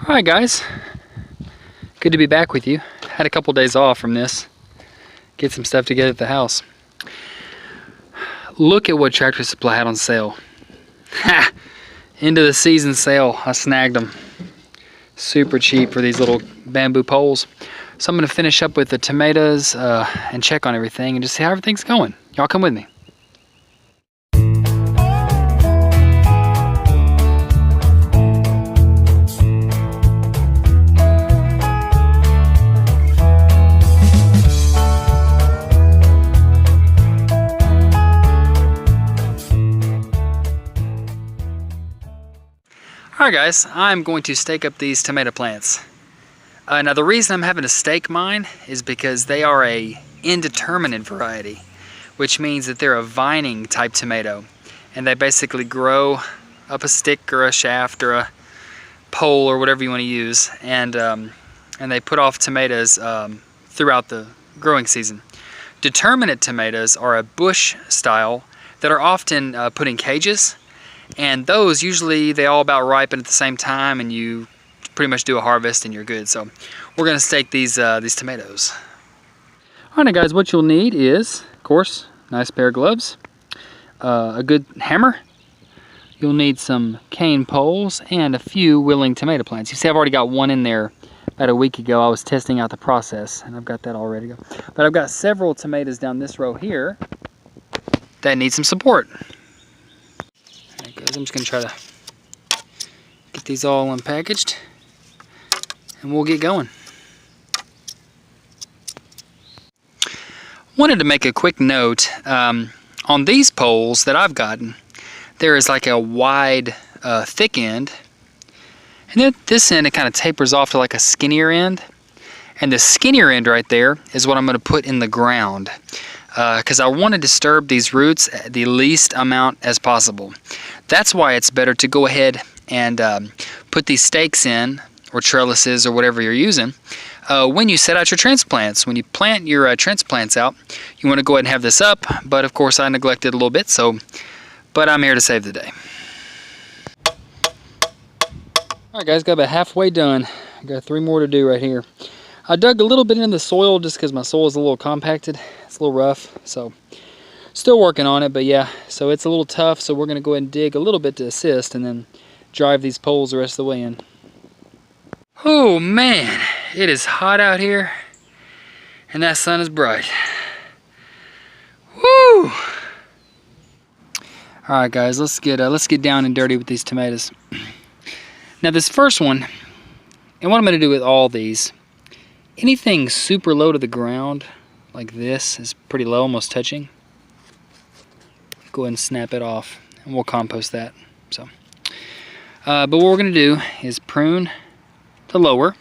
Alright guys, good to be back with you. Had a couple days off from this. Get some stuff together at the house. Look at what Tractor Supply had on sale. Ha! End of the season sale. I snagged them. Super cheap for these little bamboo poles. So I'm going to finish up with the tomatoes and check on everything and just see how everything's going. Y'all come with me. Alright guys, I'm going to stake up these tomato plants. Now the reason I'm having to stake mine is because they are a indeterminate variety, which means that they're a vining type tomato, and they basically grow up a stick or a shaft or a pole or whatever you want to use, and they put off tomatoes throughout the growing season. Determinate tomatoes are a bush style that are often put in cages. And those usually they all about ripen at the same time, and you pretty much do a harvest and you're good. So we're gonna stake these tomatoes. All right, guys, what you'll need is, of course, nice pair of gloves, a good hammer. You'll need some cane poles and a few willing tomato plants. You see, I've already got one in there. About a week ago, I was testing out the process, and I've got that all ready to go. But I've got several tomatoes down this row here that need some support. I'm just going to try to get these all unpackaged and we'll get going. Wanted to make a quick note on these poles that I've gotten. There is like a wide thick end, and then this end it kind of tapers off to like a skinnier end, and the skinnier end right there is what I'm going to put in the ground because I want to disturb these roots the least amount as possible. That's why it's better to go ahead and put these stakes in, or trellises, or whatever you're using, when you set out your transplants. When you plant your transplants out, you want to go ahead and have this up, but of course I neglected a little bit, but I'm here to save the day. Alright guys, got about halfway done. I got 3 more to do right here. I dug a little bit in the soil just because my soil is a little compacted. It's a little rough, so still working on it, but yeah, so it's a little tough, so we're going to go ahead and dig a little bit to assist and then drive these poles the rest of the way in. Oh man, it is hot out here and that sun is bright. Woo! Alright guys, let's get down and dirty with these tomatoes. Now this first one, and what I'm going to do with all these, anything super low to the ground like this is pretty low, almost touching. Go ahead and snap it off and we'll compost that. So but what we're going to do is prune the lower,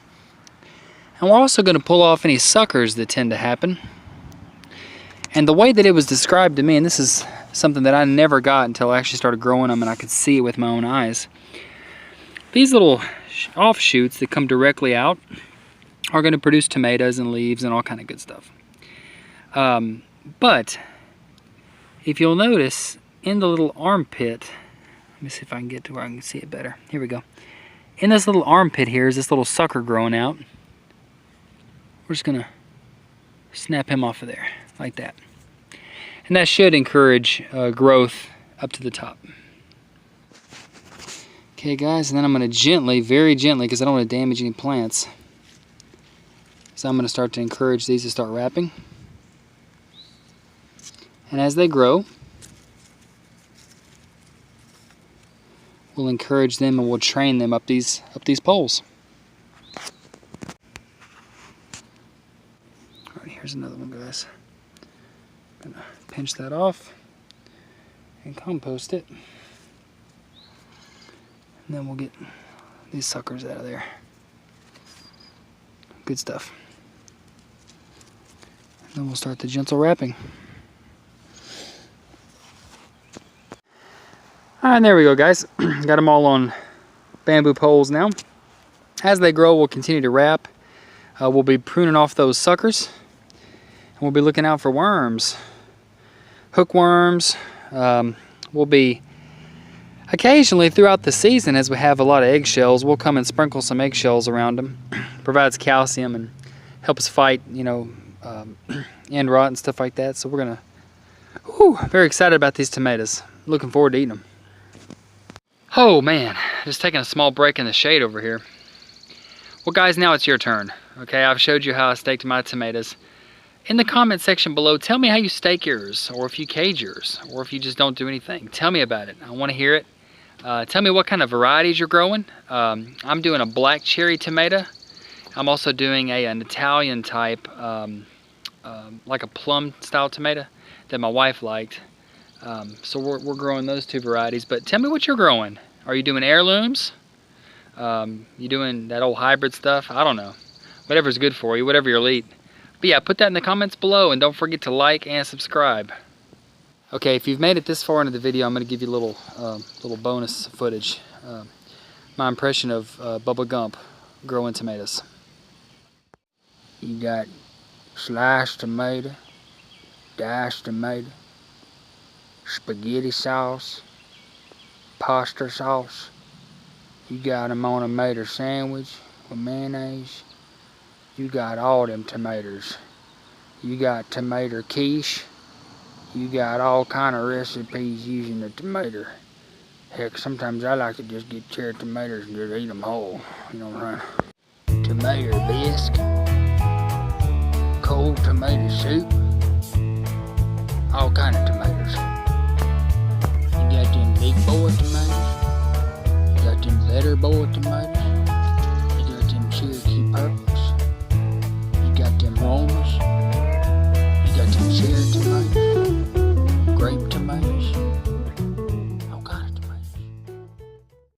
and we're also going to pull off any suckers that tend to happen. And the way that it was described to me, and this is something that I never got until I actually started growing them and I could see it with my own eyes, these little offshoots that come directly out are going to produce tomatoes and leaves and all kind of good stuff. But if you'll notice, in the little armpit, let me see if I can get to where I can see it better. Here we go. In this little armpit here is this little sucker growing out. We're just going to snap him off of there, like that. And that should encourage growth up to the top. Okay guys, and then I'm going to gently, very gently, because I don't want to damage any plants. So I'm going to start to encourage these to start wrapping. And as they grow, we'll encourage them and we'll train them up these poles. Alright, here's another one, guys. I'm gonna pinch that off and compost it. And then we'll get these suckers out of there. Good stuff. And then we'll start the gentle wrapping. Alright, there we go guys. Got them all on bamboo poles now. As they grow, we'll continue to wrap. We'll be pruning off those suckers. And we'll be looking out for worms. Hookworms. We'll be Occasionally throughout the season, as we have a lot of eggshells, we'll come and sprinkle some eggshells around them. Provides calcium and helps fight, end rot and stuff like that. So we're gonna, very excited about these tomatoes. Looking forward to eating them. Oh man, just taking a small break in the shade over here. Well guys, now it's your turn. Okay, I've showed you how I staked my tomatoes. In the comment section below, tell me how you stake yours, or if you cage yours, or if you just don't do anything. Tell me about it. I want to hear it. Tell me what kind of varieties you're growing. I'm doing a black cherry tomato. I'm also doing an Italian type, like a plum style tomato that my wife liked. So we're growing those two varieties. But tell me what you're growing. Are you doing heirlooms? You doing that old hybrid stuff? I don't know. Whatever's good for you, whatever you'll eat. But yeah, put that in the comments below, and don't forget to like and subscribe. Okay, if you've made it this far into the video, I'm going to give you a little bonus footage. My impression of Bubba Gump growing tomatoes. You got sliced tomato, diced tomato, spaghetti sauce, pasta sauce. You got them on a tomato sandwich with mayonnaise. You got all them tomatoes. You got tomato quiche. You got all kind of recipes using the tomato. Heck, sometimes I like to just get cherry tomatoes and just eat them whole. You know what I'm saying? Tomato bisque. Cold tomato soup. All kind of tomatoes. You got them big boy tomatoes. You got them letter boy tomatoes.